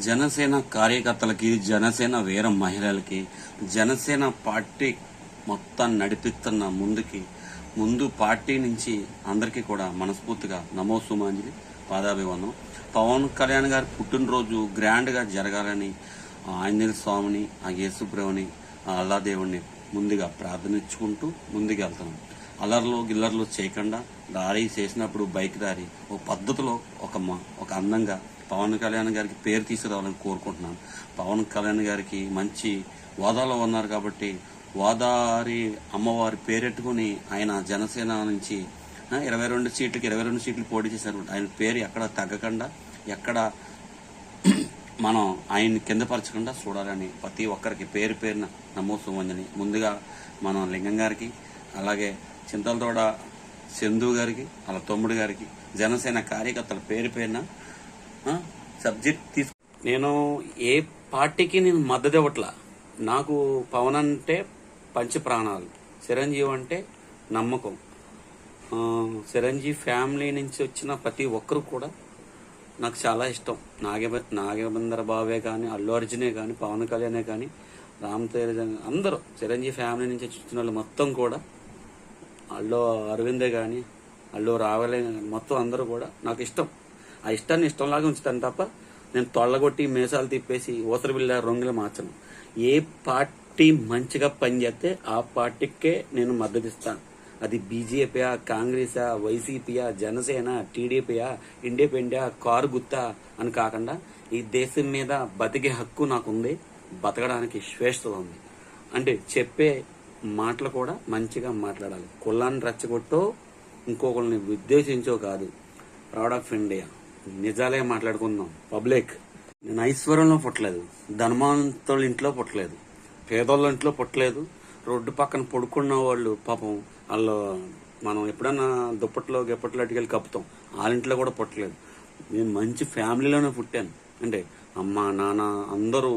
జనసేన కార్యకర్తలకి, జనసేన వీర మహిళలకి, జనసేన పార్టీ మొత్తాన్ని నడిపిస్తున్న ముందు పార్టీ నుంచి అందరికీ కూడా మనస్ఫూర్తిగా నమో సుమాంజలి పాదాభివందనం. పవన్ కళ్యాణ్ గారి పుట్టినరోజు గ్రాండ్గా జరగాలని ఆంజనేయ స్వామిని, ఆ యేసుప్రభుని, ఆ అల్లాదేవుడిని ముందుగా ప్రార్థనించుకుంటూ ముందుకు వెళ్తున్నాం. గిల్లర్లు చేయకుండా దారి చేసినప్పుడు బైక్ దారి ఒక పద్ధతిలో ఒక అందంగా పవన్ కళ్యాణ్ గారికి పేరు తీసుకురావాలని కోరుకుంటున్నాను. పవన్ కళ్యాణ్ గారికి మంచి హోదాలో ఉన్నారు కాబట్టి గోదావరి అమ్మవారి పేరెట్టుకుని ఆయన జనసేన నుంచి 22 సీట్లు పోటీ చేశారు. ఆయన పేరు ఎక్కడ తగ్గకుండా, ఎక్కడ మనం ఆయన్ని కిందపరచకుండా చూడాలని ప్రతి ఒక్కరికి పేరు పేరున నమో సుమంజని. ముందుగా మనం లింగం గారికి, అలాగే చింతలతోడ చందు గారికి, అలా తమ్ముడు గారికి, జనసేన కార్యకర్తల పేరు పేరున సబ్జెక్ట్ తీసుకు నేను ఏ పార్టీకి నేను మద్దతు ఇవ్వట్లా. నాకు పవన్ అంటే పంచ ప్రాణాలు, చిరంజీవి అంటే నమ్మకం. చిరంజీవి ఫ్యామిలీ నుంచి వచ్చిన ప్రతి ఒక్కరు కూడా నాకు చాలా ఇష్టం. నాగేంద్ర బాబే కానీ, అల్లు అర్జునే కానీ, పవన్ కళ్యాణే కానీ, రామ్ తేజ్, అందరూ చిరంజీవి ఫ్యామిలీ నుంచి వచ్చిన వాళ్ళు మొత్తం కూడా, అల్లు అరవిందే కానీ, అల్లు రావలే మొత్తం అందరూ కూడా నాకు ఇష్టం. ఆ ఇష్టాన్ని ఇష్టంలాగా ఉంచుతాను తప్ప నేను తొళ్ళగొట్టి మీసాలు తిప్పేసి ఊసరి బిళ్ళ రంగులు మార్చను. ఏ పార్టీ మంచిగా పనిచేస్తే ఆ పార్టీకే నేను మద్దతు ఇస్తాను. అది బీజేపీయా, కాంగ్రెసా, వైసీపీయా, జనసేన, టీడీపీయా, ఇండిపెండెంటా, కారు గుత్తా అని కాకుండా ఈ దేశం మీద బతికే హక్కు నాకుంది, బతకడానికి స్వేచ్ఛ ఉంది. అంటే చెప్పే మాటలు కూడా మంచిగా మాట్లాడాలి. కులాన్ని రెచ్చగొట్టో ఇంకొకరిని ఉద్దేశించో కాదు. ప్రౌడ్ ఆఫ్ ఇండియా, నిజాలే మాట్లాడుకుందాం. పబ్లిక్, నేను ఐశ్వర్యంలో పుట్టలేదు, ధనవంతుల ఇంట్లో పుట్టలేదు, పేదోళ్ళ ఇంట్లో పుట్టలేదు. రోడ్డు పక్కన పడుకున్న వాళ్ళు పాపం వాళ్ళు మనం ఎప్పుడన్నా దుప్పట్లో గిప్పట్లో కప్పుతాం, వాళ్ళ ఇంట్లో కూడా పుట్టలేదు. నేను మంచి ఫ్యామిలీలోనే పుట్టాను. అంటే అమ్మ నాన్న అందరూ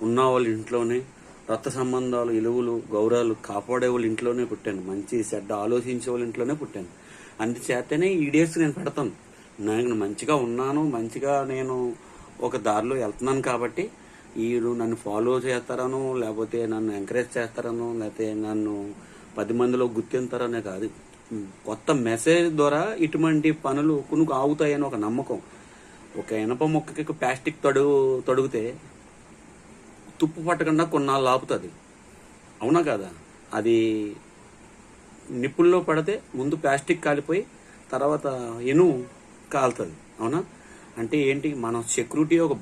ఉన్న వాళ్ళ ఇంట్లోనే, రక్త సంబంధాలు, ఇలువలు, గౌరవాలు కాపాడే వాళ్ళ ఇంట్లోనే పుట్టాను. మంచి చెడ్డ ఆలోచించే వాళ్ళ ఇంట్లోనే పుట్టాను. అందుచేతనే ఈ డేస్ నేను పెడతాను. నేను మంచిగా ఉన్నాను, మంచిగా నేను ఒక దారిలో వెళ్తున్నాను కాబట్టి వీళ్ళు నన్ను ఫాలో చేస్తారనో, లేకపోతే నన్ను ఎంకరేజ్ చేస్తారనో, లేకపోతే నన్ను 10 మందిలో గుర్తింతారనే కాదు. కొత్త మెసేజ్ ద్వారా ఇటువంటి పనులు కొనుక్కు ఆగుతాయని ఒక నమ్మకం. ఒక ఇనప మొక్కకి ప్లాస్టిక్ తొడిగితే తుప్పు పట్టకుండా కొన్నాళ్ళు ఆపుతుంది, అవునా కదా? అది నిప్పుల్లో పడితే ముందు ప్లాస్టిక్ కాలిపోయి తర్వాత కాలుతుంది, అవునా? అంటే ఏంటి, మన సెక్యూరిటీ ఒక